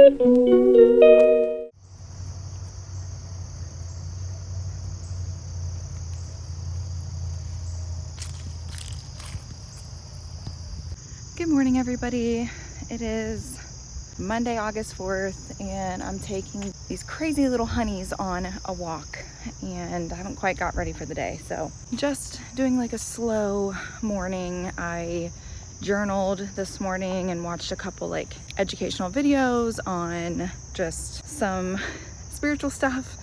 Good morning, everybody. It is Monday, August 4th, and I'm taking these crazy little honeys on a walk, and I haven't quite got ready for the day, so just doing like a slow morning. I journaled this morning and watched a couple like educational videos on just some spiritual stuff.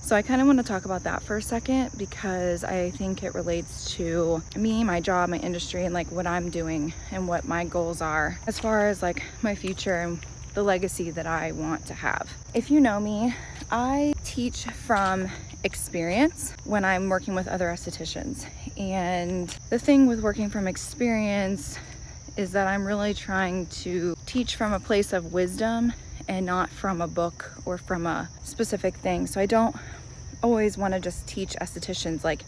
So I kind of want to talk about that for a second because I think it relates to me, my job, my industry, and like what I'm doing and what my goals are as far as like my future and the legacy that I want to have. If you know me, I teach from experience when I'm working with other estheticians. And the thing with working from experience is that I'm really trying to teach from a place of wisdom and not from a book or from a specific thing. So I don't always want to just teach estheticians like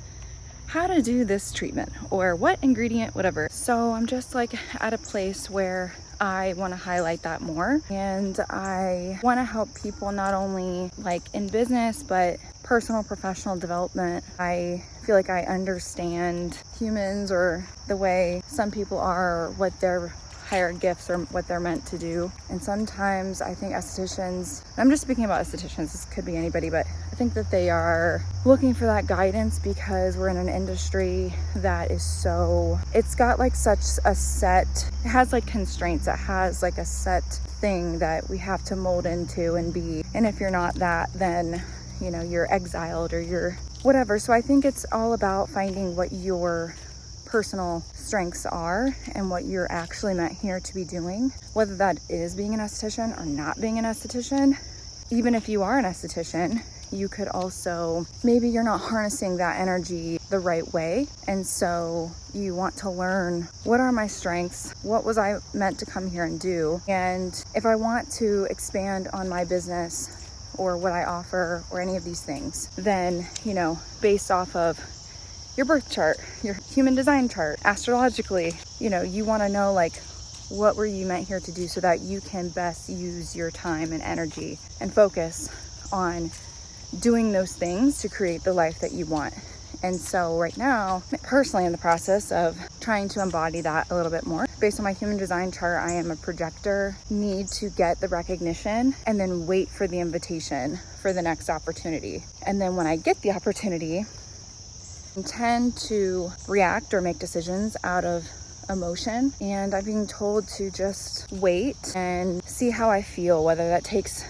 how to do this treatment or what ingredient, whatever. So I'm just like at a place where I want to highlight that more, and I want to help people not only like in business but personal, professional development. I feel like I understand humans or the way some people are, or what their higher gifts or what they're meant to do. And sometimes I think estheticians, I'm just speaking about estheticians, this could be anybody, but I think that they are looking for that guidance because we're in an industry that is so, it's got like such a set, it has like constraints, it has like a set thing that we have to mold into and be. And if you're not that, then you know, you're exiled or you're whatever. So I think it's all about finding what your personal strengths are and what you're actually meant here to be doing, whether that is being an esthetician or not being an esthetician. Even if you are an esthetician, you could also, maybe you're not harnessing that energy the right way, and so you want to learn, what are my strengths, what was I meant to come here and do, and if I want to expand on my business or what I offer or any of these things, then, you know, based off of your birth chart, your human design chart, astrologically, you know, you want to know like what were you meant here to do so that you can best use your time and energy and focus on doing those things to create the life that you want. And so right now, personally in the process of trying to embody that a little bit more. Based on my human design chart, I am a projector, need to get the recognition and then wait for the invitation for the next opportunity. And then when I get the opportunity, tend to react or make decisions out of emotion, and I'm being told to just wait and see how I feel, whether that takes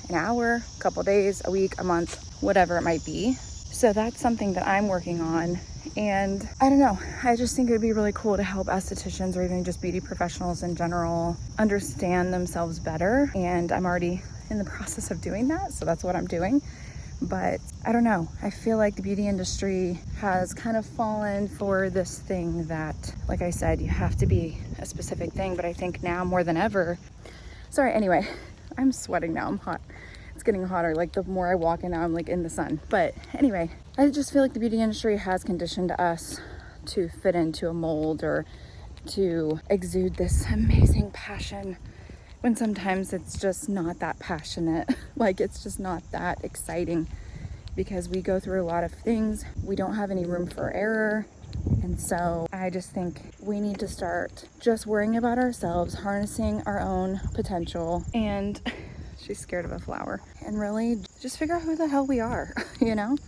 an hour, a couple days, a week, a month, whatever it might be. So that's something that I'm working on, and I don't know, I just think it would be really cool to help estheticians or even just beauty professionals in general understand themselves better, and I'm already in the process of doing that, so that's what I'm doing. But I don't know, I feel like the beauty industry has kind of fallen for this thing that, like I said, you have to be a specific thing. But I think now more than ever, sorry, anyway, I'm sweating now, I'm hot. It's getting hotter, like the more I walk in now, I'm like in the sun. But anyway, I just feel like the beauty industry has conditioned us to fit into a mold or to exude this amazing passion, when sometimes it's just not that passionate. Like it's just not that exciting because we go through a lot of things. We don't have any room for error. And so I just think we need to start just worrying about ourselves, harnessing our own potential. And she's scared of a flower. And really just figure out who the hell we are, you know?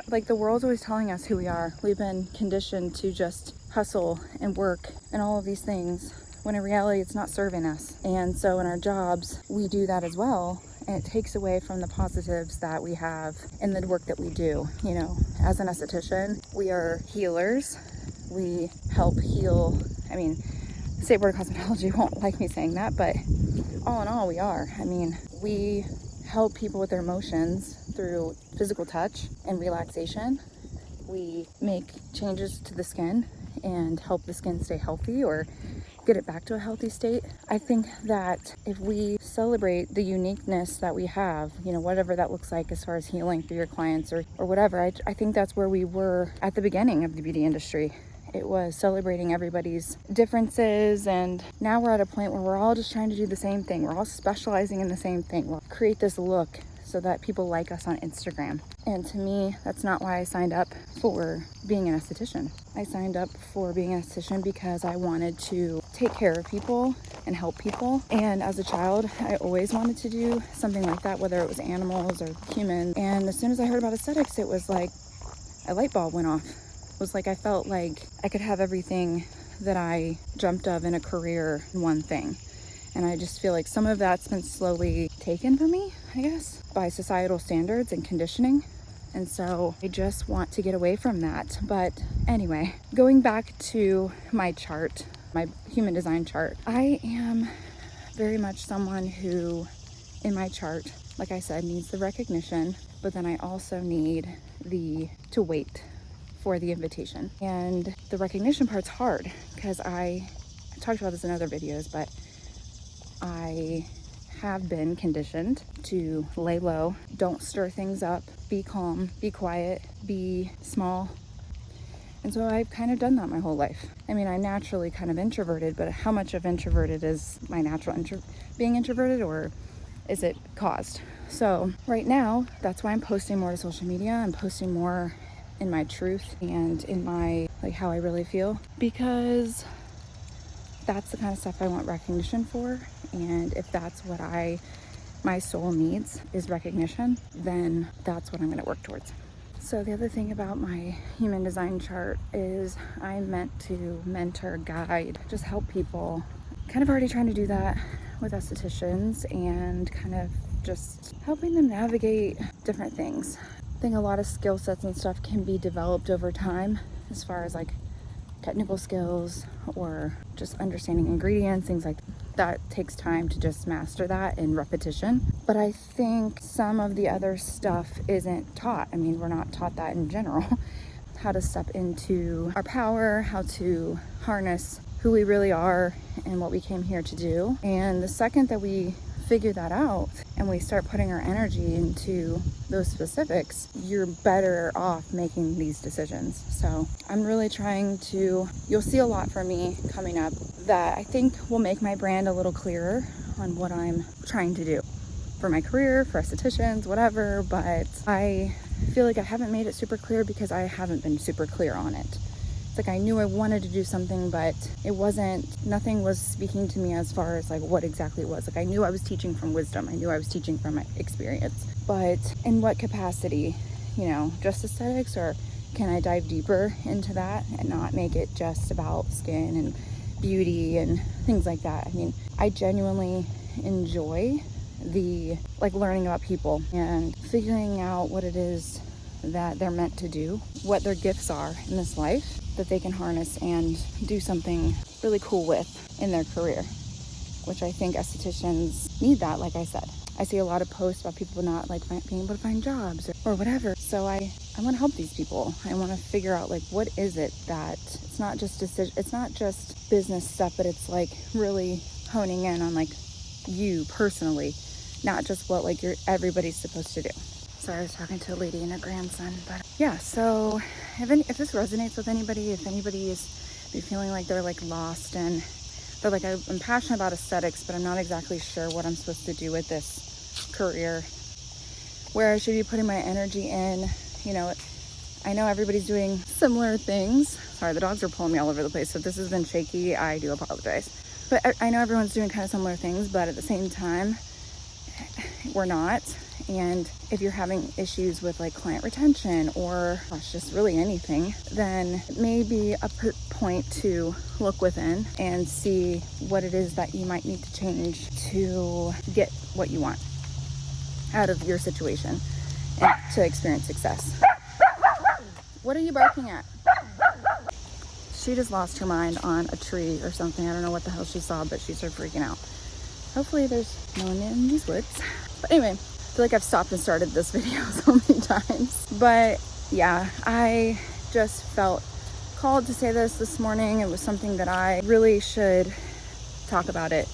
Like the world's always telling us who we are. We've been conditioned to just hustle and work and all of these things, when in reality it's not serving us. And so in our jobs we do that as well, and it takes away from the positives that we have in the work that we do. You know, as an esthetician, we are healers. We help heal. I mean, the State Board of Cosmetology won't like me saying that, but all in all we are. I mean, we help people with their emotions through physical touch and relaxation. We make changes to the skin and help the skin stay healthy or get it back to a healthy state. I think that if we celebrate the uniqueness that we have, you know, whatever that looks like as far as healing for your clients or whatever, I think that's where we were at the beginning of the beauty industry. It was celebrating everybody's differences, and now we're at a point where we're all just trying to do the same thing. We're all specializing in the same thing. We'll create this look so that people like us on Instagram. And to me, that's not why I signed up for being an esthetician. I signed up for being an esthetician because I wanted to take care of people and help people. And as a child, I always wanted to do something like that, whether it was animals or humans. And as soon as I heard about aesthetics, it was like a light bulb went off. It was like I felt like I could have everything that I dreamt of in a career in one thing. And I just feel like some of that's been slowly taken from me, I guess, by societal standards and conditioning. And so I just want to get away from that. But anyway, going back to my chart, my human design chart, I am very much someone who, in my chart, like I said, needs the recognition, but then I also need to wait for the invitation. And the recognition part's hard because I talked about this in other videos, but I have been conditioned to lay low, don't stir things up, be calm, be quiet, be small. And so I've kind of done that my whole life. I mean, I'm naturally kind of introverted, but how much of introverted is my natural being introverted, or is it caused? So right now, that's why I'm posting more to social media. I'm posting more in my truth and in my, like, how I really feel, because that's the kind of stuff I want recognition for. And if that's what my soul needs is recognition, then that's what I'm going to work towards. So the other thing about my human design chart is I'm meant to mentor, guide, just help people. Kind of already trying to do that with estheticians and kind of just helping them navigate different things. I think a lot of skill sets and stuff can be developed over time, as far as like technical skills or just understanding ingredients, things like that. Takes time to just master that in repetition. But I think some of the other stuff isn't taught. I mean, we're not taught that in general. How to step into our power, how to harness who we really are and what we came here to do. And the second that we figure that out and we start putting our energy into those specifics, you're better off making these decisions. So I'm really trying to, you'll see a lot from me coming up that I think will make my brand a little clearer on what I'm trying to do for my career, for estheticians, whatever. But I feel like I haven't made it super clear because I haven't been super clear on it. Like I knew I wanted to do something, but nothing was speaking to me as far as like what exactly it was. Like I knew I was teaching from wisdom. I knew I was teaching from my experience, but in what capacity, just aesthetics, or can I dive deeper into that and not make it just about skin and beauty and things like that? I mean, I genuinely enjoy learning about people and figuring out what it is that they're meant to do, what their gifts are in this life that they can harness and do something really cool with in their career, which I think estheticians need that. Like I said, I see a lot of posts about people not like being able to find jobs or whatever. So I want to help these people. I want to figure out like, what is it that it's not just it's not just business stuff, but it's like really honing in on like you personally, not just what like everybody's supposed to do. Sorry, I was talking to a lady and her grandson, but yeah. So if this resonates with anybody, if anybody is feeling like they're like lost and they're like, I'm passionate about aesthetics, but I'm not exactly sure what I'm supposed to do with this career, where I should be putting my energy in, I know everybody's doing similar things. Sorry, the dogs are pulling me all over the place. So if this has been shaky, I do apologize. But I know everyone's doing kind of similar things, but at the same time, we're not. And if you're having issues with like client retention or just really anything, then it may be a point to look within and see what it is that you might need to change to get what you want out of your situation and to experience success. What are you barking at? She just lost her mind on a tree or something. I don't know what the hell she saw, but she started freaking out. Hopefully there's no one in these woods. But anyway, I feel like I've stopped and started this video so many times. But yeah, I just felt called to say this morning. It was something that I really should talk about it.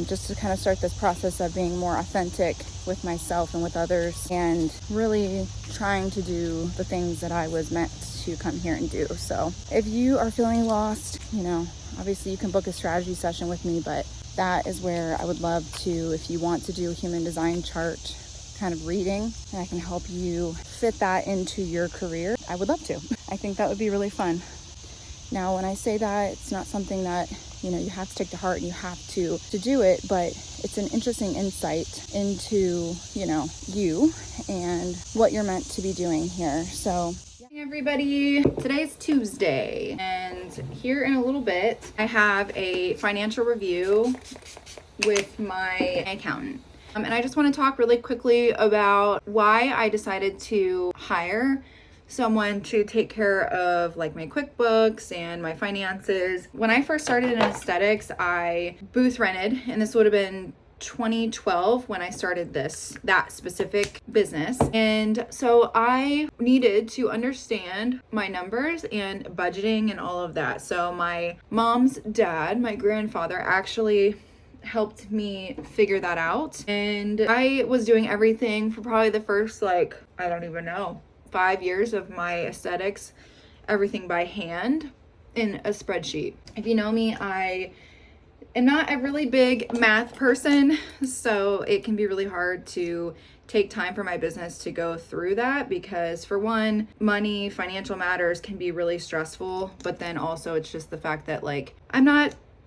Just to kind of start this process of being more authentic with myself and with others, and really trying to do the things that I was meant to come here and do. So if you are feeling lost, obviously you can book a strategy session with me, but that is where I would love to, if you want to do a human design chart kind of reading, and I can help you fit that into your career, I would love to. I think that would be really fun. Now, when I say that, it's not something that, you have to take to heart and you have to do it, but it's an interesting insight into, you and what you're meant to be doing here. So, hey everybody, today's Tuesday, and here in a little bit, I have a financial review with my accountant. And I just want to talk really quickly about why I decided to hire someone to take care of like my QuickBooks and my finances. When I first started in aesthetics, I booth rented, and this would have been 2012 when I started that specific business. And so I needed to understand my numbers and budgeting and all of that. So my mom's dad, my grandfather, actually helped me figure that out. And I was doing everything for probably the first, 5 years of my aesthetics, everything by hand in a spreadsheet. If you know me, I am not a really big math person, so it can be really hard to take time for my business to go through that, because for one, money, financial matters can be really stressful, but then also it's just the fact that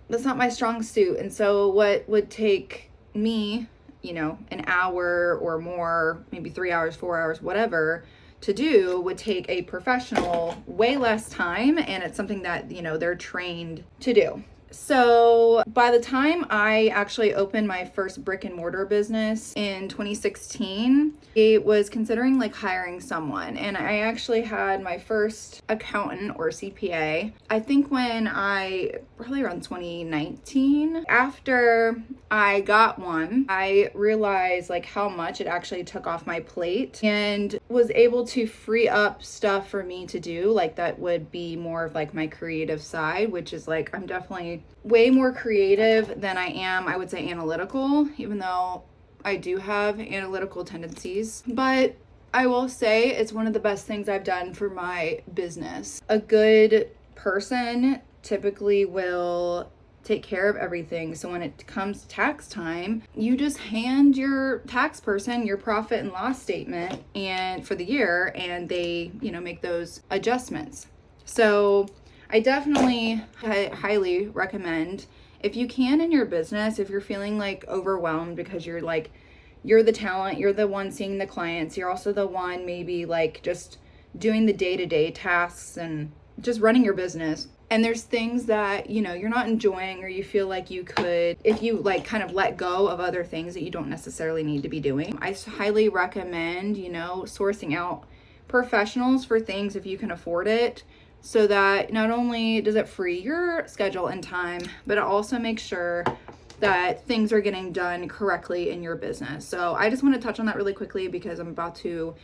that's not my strong suit. And so what would take me, an hour or more, maybe 3 hours, 4 hours, whatever, to do would take a professional way less time, and it's something that, they're trained to do. So by the time I actually opened my first brick and mortar business in 2016, I was considering hiring someone, and I actually had my first accountant or CPA, I think probably around 2019. After I got one, I realized how much it actually took off my plate, and was able to free up stuff for me to do, that would be more of my creative side, which is I'm definitely way more creative than I am, I would say, analytical, even though I do have analytical tendencies. But I will say it's one of the best things I've done for my business. A good person typically will take care of everything. So when it comes to tax time, you just hand your tax person your profit and loss statement and for the year, and they, make those adjustments. So I definitely highly recommend, if you can in your business, if you're feeling overwhelmed because you're the talent, you're the one seeing the clients, you're also the one maybe just doing the day-to-day tasks and just running your business, and there's things that you're not enjoying, or you feel like you could, if you kind of let go of other things that you don't necessarily need to be doing, I highly recommend sourcing out professionals for things if you can afford it, so that not only does it free your schedule and time, but it also makes sure that things are getting done correctly in your business. So I just want to touch on that really quickly, because I'm about to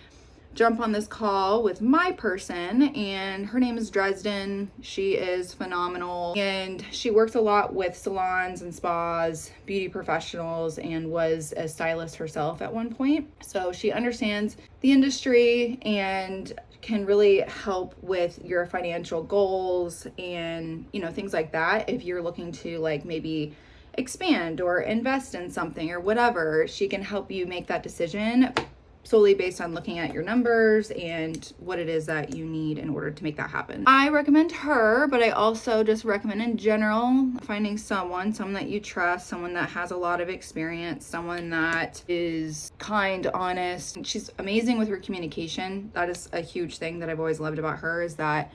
jump on this call with my person, and her name is Dresden. She is phenomenal, and she works a lot with salons and spas, beauty professionals, and was a stylist herself at one point. So she understands the industry and can really help with your financial goals and things like that. If you're looking to maybe expand or invest in something or whatever, she can help you make that decision solely based on looking at your numbers and what it is that you need in order to make that happen. I recommend her, but I also just recommend in general finding someone that you trust, someone that has a lot of experience, someone that is kind, honest. She's amazing with her communication. That is a huge thing that I've always loved about her, is that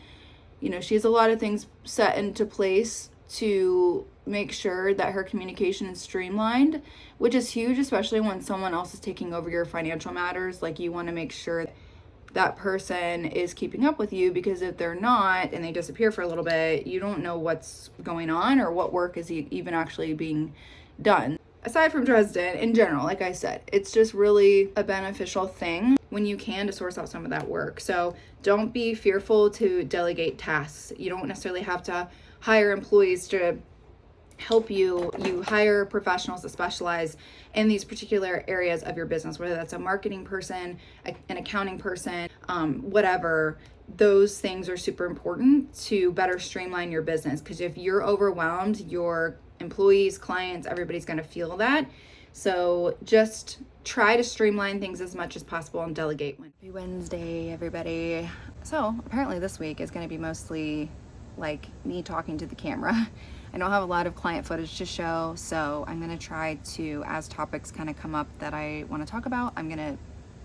she has a lot of things set into place to make sure that her communication is streamlined, which is huge, especially when someone else is taking over your financial matters. You want to make sure that person is keeping up with you, because if they're not and they disappear for a little bit, you don't know what's going on or what work is even actually being done. Aside from Dresden, in general, like I said, it's just really a beneficial thing when you can to source out some of that work. So don't be fearful to delegate tasks. You don't necessarily have to hire employees to help you. You hire professionals that specialize in these particular areas of your business, whether that's a marketing person, an accounting person, whatever. Those things are super important to better streamline your business, because if you're overwhelmed, your employees, clients, everybody's going to feel that. So just try to streamline things as much as possible and delegate. Happy Wednesday, everybody. So apparently this week is going to be mostly like me talking to the camera. I don't have a lot of client footage to show, so I'm going to try to, as topics kind of come up that I want to talk about, I'm going to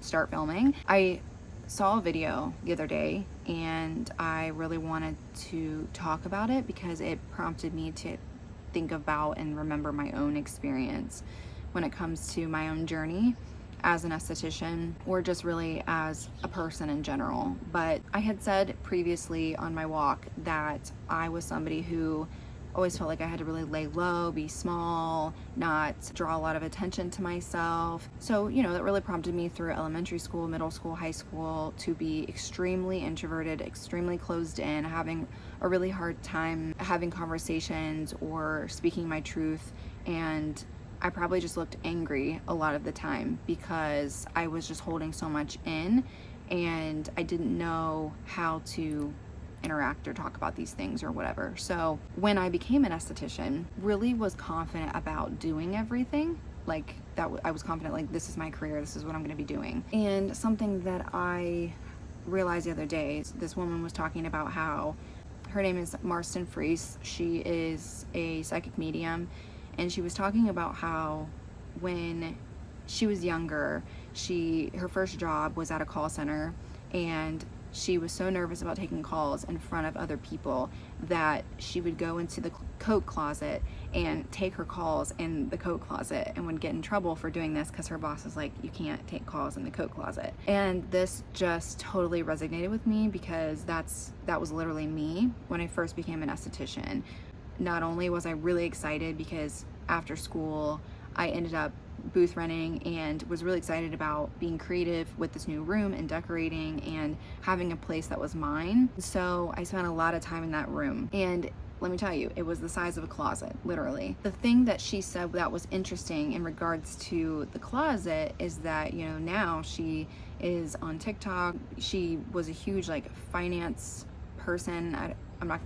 start filming. I saw a video the other day and I really wanted to talk about it because it prompted me to think about and remember my own experience when it comes to my own journey as an esthetician, or just really as a person in general. But I had said previously on my walk that I was somebody who always felt like I had to really lay low, be small, not draw a lot of attention to myself. So, you know, that really prompted me through elementary school, middle school, high school to be extremely introverted, extremely closed in, having a really hard time having conversations or speaking my truth. And I probably just looked angry a lot of the time because I was just holding so much in and I didn't know how to interact or talk about these things or whatever. So when I became an esthetician, really was confident about doing everything. Like that, I was confident, like, this is my career, this is what I'm going to be doing. And something that I realized the other day, this woman was talking about how her name is Marston Freese. She is a psychic medium. And she was talking about how when she was younger, her first job was at a call center, and she was so nervous about taking calls in front of other people that she would go into the coat closet and take her calls in the coat closet, and would get in trouble for doing this because her boss was like, you can't take calls in the coat closet. And this just totally resonated with me because that was literally me when I first became an esthetician. Not only was I really excited because after school I ended up booth renting and was really excited about being creative with this new room and decorating and having a place that was mine. So I spent a lot of time in that room, and let me tell you, it was the size of a closet, literally. The thing that she said that was interesting in regards to the closet is that, you know, now she is on TikTok. She was a huge like finance person. I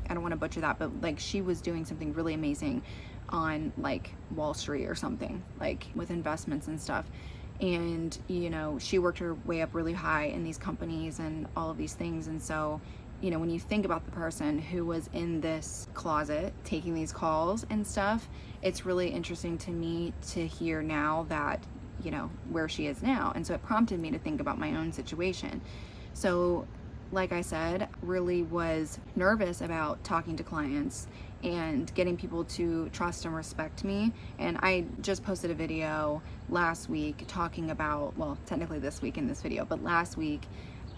don't want to butcher that, but like she was doing something really amazing on like Wall Street or something, like with investments and stuff. And, you know, she worked her way up really high in these companies and all of these things. And so, you know, when you think about the person who was in this closet taking these calls and stuff, it's really interesting to me to hear now that, you know, where she is now. And so it prompted me to think about my own situation. So like I said, really was nervous about talking to clients and getting people to trust and respect me. And I just posted a video last week talking about, well, technically this week in this video, but last week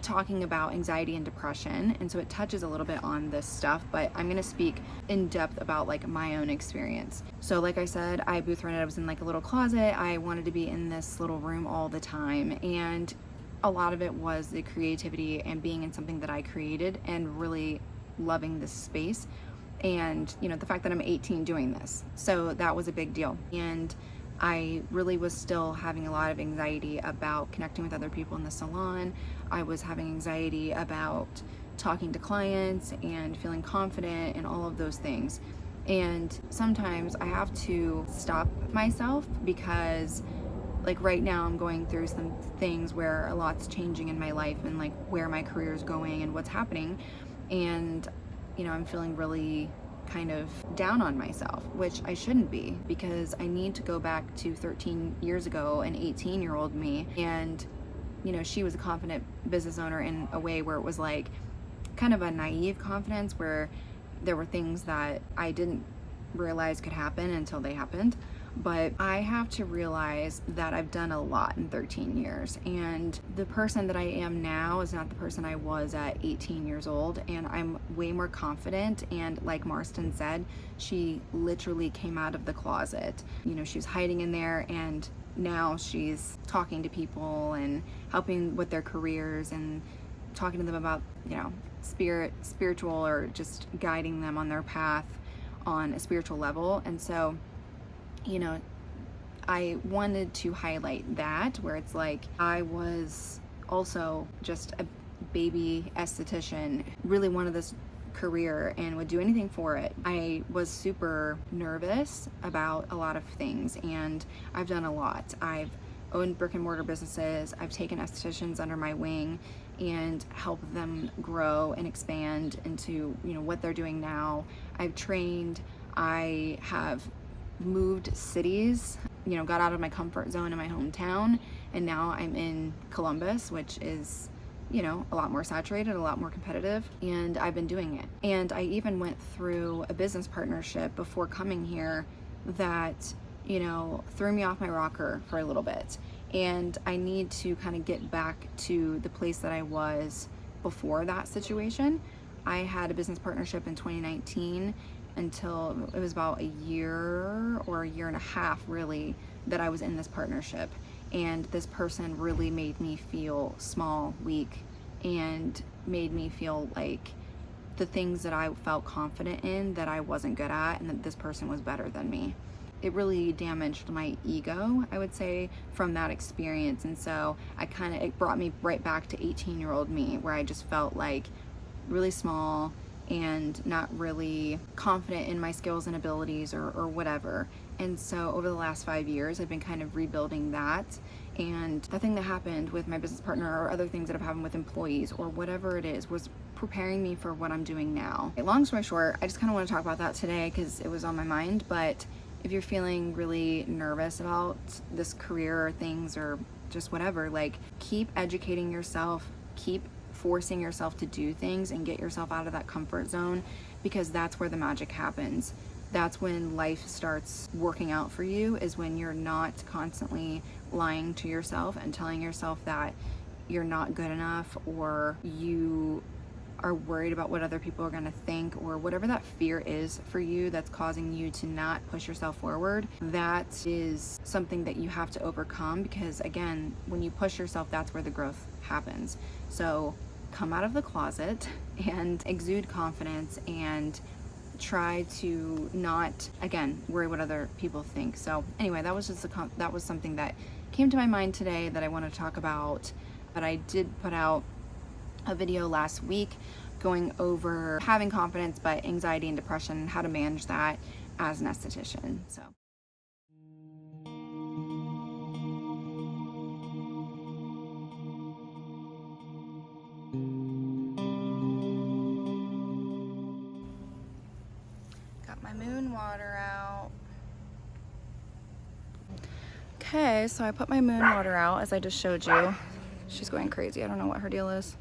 talking about anxiety and depression. And so it touches a little bit on this stuff, but I'm gonna speak in depth about like my own experience. So like I said, I booth rented, I was in like a little closet. I wanted to be in this little room all the time. And a lot of it was the creativity and being in something that I created and really loving this space. And, you know, the fact that I'm 18 doing this. So that was a big deal. And I really was still having a lot of anxiety about connecting with other people in the salon. I was having anxiety about talking to clients and feeling confident and all of those things. And sometimes I have to stop myself because like right now I'm going through some things where a lot's changing in my life and like where my career is going and what's happening. And, you know, I'm feeling really kind of down on myself, which I shouldn't be, because I need to go back to 13 years ago, an 18-year-old me. And, you know, she was a confident business owner in a way where it was like kind of a naive confidence where there were things that I didn't realize could happen until they happened. But I have to realize that I've done a lot in 13 years, and the person that I am now is not the person I was at 18 years old, and I'm way more confident. And like Marston said, she literally came out of the closet. You know, she was hiding in there, and now she's talking to people and helping with their careers and talking to them about, you know, spiritual, or just guiding them on their path on a spiritual level. And so, you know, I wanted to highlight that, where it's like I was also just a baby esthetician, really wanted this career and would do anything for it. I was super nervous about a lot of things, and I've done a lot. I've owned brick and mortar businesses. I've taken estheticians under my wing and helped them grow and expand into, you know, what they're doing now. I've trained, I have moved cities, you know, got out of my comfort zone in my hometown, and now I'm in Columbus, which is, you know, a lot more saturated, a lot more competitive, and I've been doing it. And I even went through a business partnership before coming here that, you know, threw me off my rocker for a little bit. And I need to kind of get back to the place that I was before that situation. I had a business partnership in 2019 until it was about a year or a year and a half really that I was in this partnership. And this person really made me feel small, weak, and made me feel like the things that I felt confident in that I wasn't good at, and that this person was better than me. It really damaged my ego, I would say, from that experience. And so it brought me right back to 18-year-old me, where I just felt like really small and not really confident in my skills and abilities or whatever. And so over the last 5 years, I've been kind of rebuilding that. And the thing that happened with my business partner, or other things that have happened with employees, or whatever it is, was preparing me for what I'm doing now. Long story short, I just kind of want to talk about that today because it was on my mind. But if you're feeling really nervous about this career or things or just whatever, like, keep educating yourself, keep forcing yourself to do things and get yourself out of that comfort zone, because that's where the magic happens. That's when life starts working out for you, is when you're not constantly lying to yourself and telling yourself that you're not good enough, or you are worried about what other people are going to think, or whatever that fear is for you that's causing you to not push yourself forward. That is something that you have to overcome, because again, when you push yourself, that's where the growth happens. So come out of the closet and exude confidence, and try to not, again, worry what other people think. So anyway, that was just that was something that came to my mind today that I want to talk about. But I did put out a video last week going over having confidence but anxiety and depression, how to manage that as an esthetician. So got my moon water out. Okay, so I put my moon water out as I just showed you. She's going crazy. I don't know what her deal is.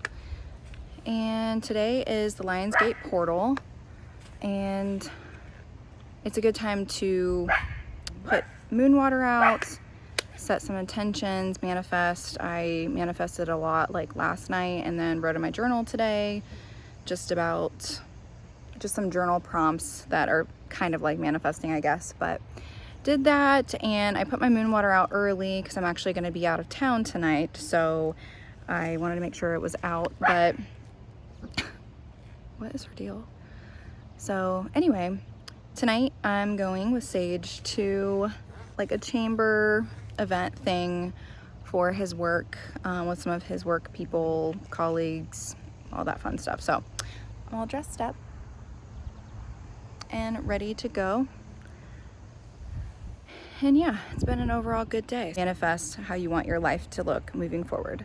And today is the Lionsgate Portal, and it's a good time to put moon water out, set some intentions, manifest. I manifested a lot like last night, and then wrote in my journal today just some journal prompts that are kind of like manifesting, I guess. But did that, and I put my moon water out early because I'm actually going to be out of town tonight, so I wanted to make sure it was out. But what is her deal? So anyway, tonight I'm going with Sage to like a chamber event thing for his work, with some of his work people, colleagues, all that fun stuff. So I'm all dressed up and ready to go. And yeah, it's been an overall good day. Manifest how you want your life to look moving forward.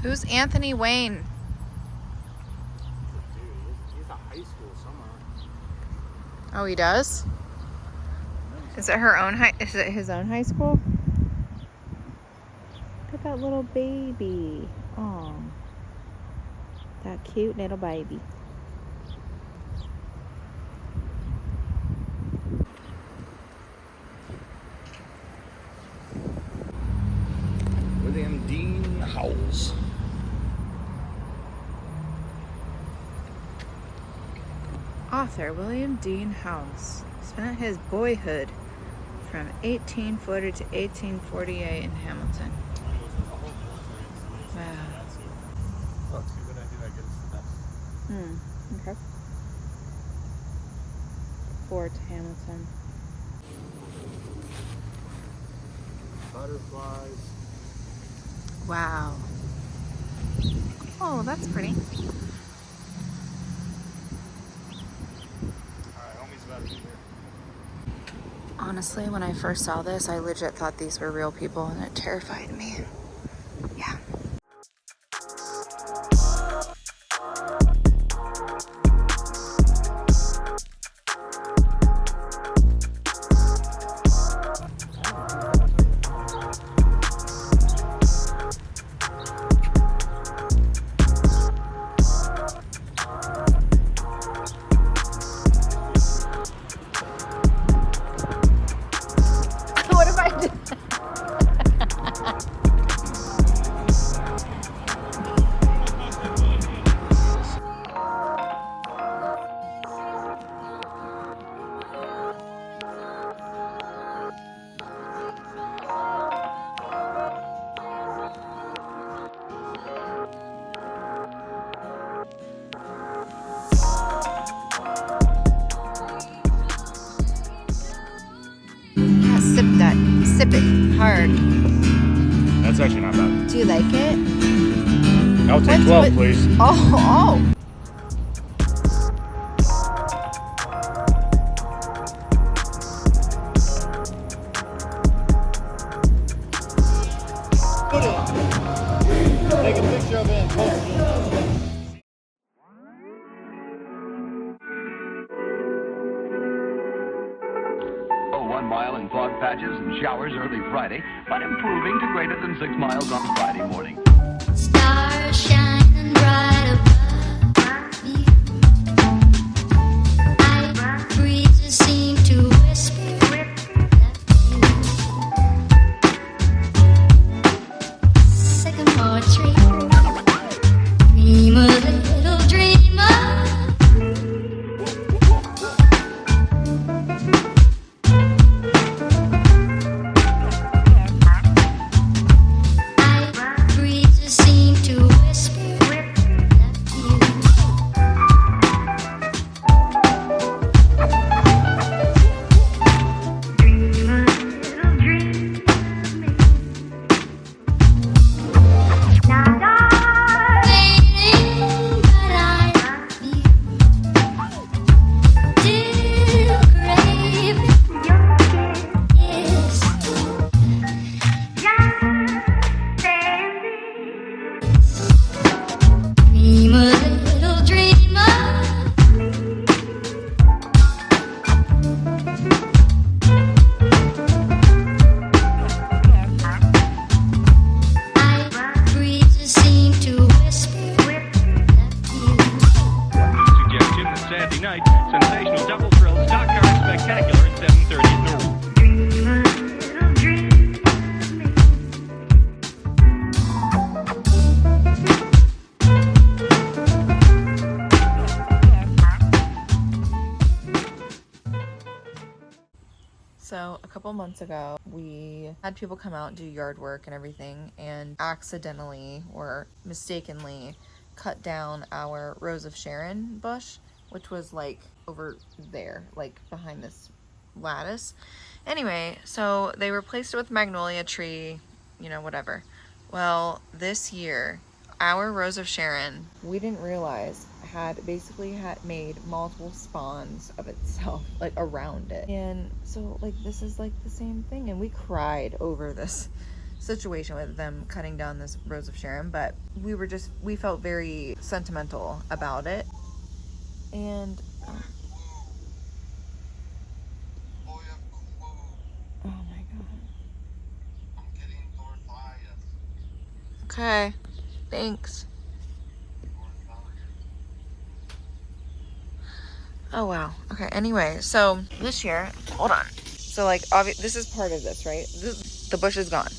Who's Anthony Wayne? Dude, he's at high school somewhere. Oh, he does? I know he's Is it her own high? Is it his own high school? Look at that little baby. Oh, that cute little baby. William Dean Howells. Author William Dean Howells spent his boyhood from 1840 to 1848 in Hamilton. Wow. Okay. Fort Hamilton. Butterflies. Wow. Oh, that's pretty. Honestly, when I first saw this, I legit thought these were real people and it terrified me. Yeah. What if I did? Yeah, sip that. Sip it hard. That's actually not bad. Do you like it? I'll take 12, please. Oh. Take a picture of it and post it. Oh, 1 mile in fog patches and showers early Friday, but improving to greater than 6 miles on Friday morning. Stars shining bright above you. Night breezes seem to whisper that you. Sycamore tree, dream a little dreamer. Night breezes seem to whisper that you. Dream a little dream of me. Now, darling, but I love you. Still craving your kiss. Dream a little dreamer. Night breezes seem to whisper that you. Suggestion that Saturday night, sensational double thrill stock car spectacular at 7:30 at Norwood. Dream a little dream of me. So a couple months ago, we had people come out and do yard work and everything, and accidentally or mistakenly cut down our Rose of Sharon bush, which was like over there, like behind this lattice. Anyway, so they replaced it with magnolia tree, you know, whatever. Well, this year, our Rose of Sharon, we didn't realize, had made multiple spawns of itself, like around it. And so like this is like the same thing, and we cried over this situation with them cutting down this Rose of Sharon, but we felt very sentimental about it. And Okay, thanks. Oh wow. Okay, anyway, so this year, hold on. So like, this is part of this, right? The bush is gone.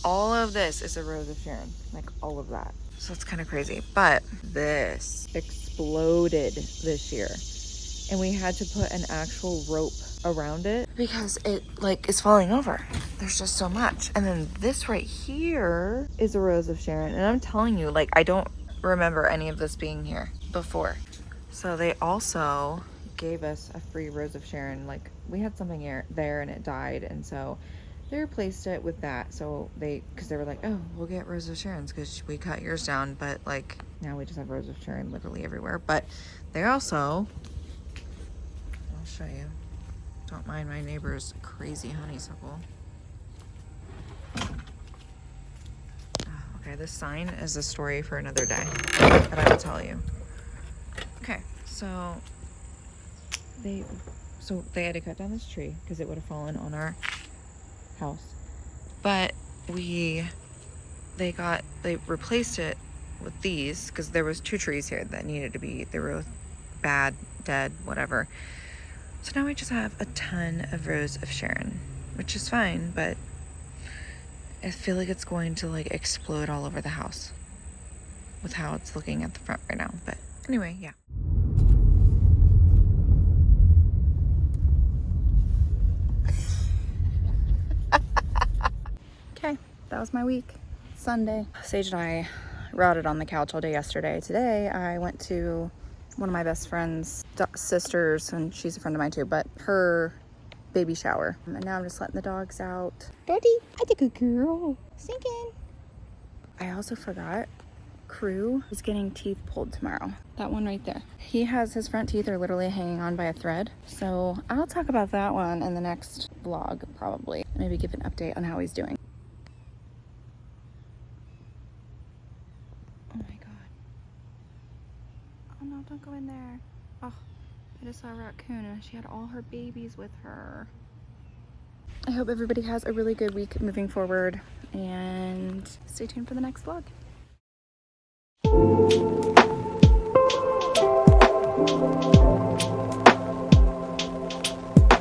All of this is a Rose of Sharon, like all of that. So it's kind of crazy, but this exploded this year. And we had to put an actual rope around it because it like is falling over. There's just so much. And then this right here is a Rose of Sharon. And I'm telling you, like, I don't remember any of this being here before. So they also gave us a free Rose of Sharon. Like, we had something there and it died. And so they replaced it with that. So because they were like, oh, we'll get Rose of Sharon's because we cut yours down. But like, now we just have Rose of Sharon literally everywhere. But they also, I'll show you. Don't mind my neighbor's crazy honeysuckle. Okay, this sign is a story for another day, but I will tell you. Okay, so they had to cut down this tree because it would have fallen on our house. But they replaced it with these because there was 2 trees here that needed to be, they were bad, dead, whatever. So now we just have a ton of Rose of Sharon, which is fine, but I feel like it's going to like explode all over the house with how it's looking at the front right now. But anyway, yeah. Okay, that was my week. Sunday. Sage and I rotted on the couch all day yesterday. Today I went to one of my best friend's sisters, and she's a friend of mine too, but her baby shower. And now I'm just letting the dogs out. Dodie, I think a girl. Sinking. I also forgot, Crew is getting teeth pulled tomorrow. That one right there. He has, his front teeth are literally hanging on by a thread. So I'll talk about that one in the next vlog, probably. Maybe give an update on how he's doing. Oh my God. Oh no, don't go in there. Oh, I just saw a raccoon and she had all her babies with her. I hope everybody has a really good week moving forward, and stay tuned for the next vlog.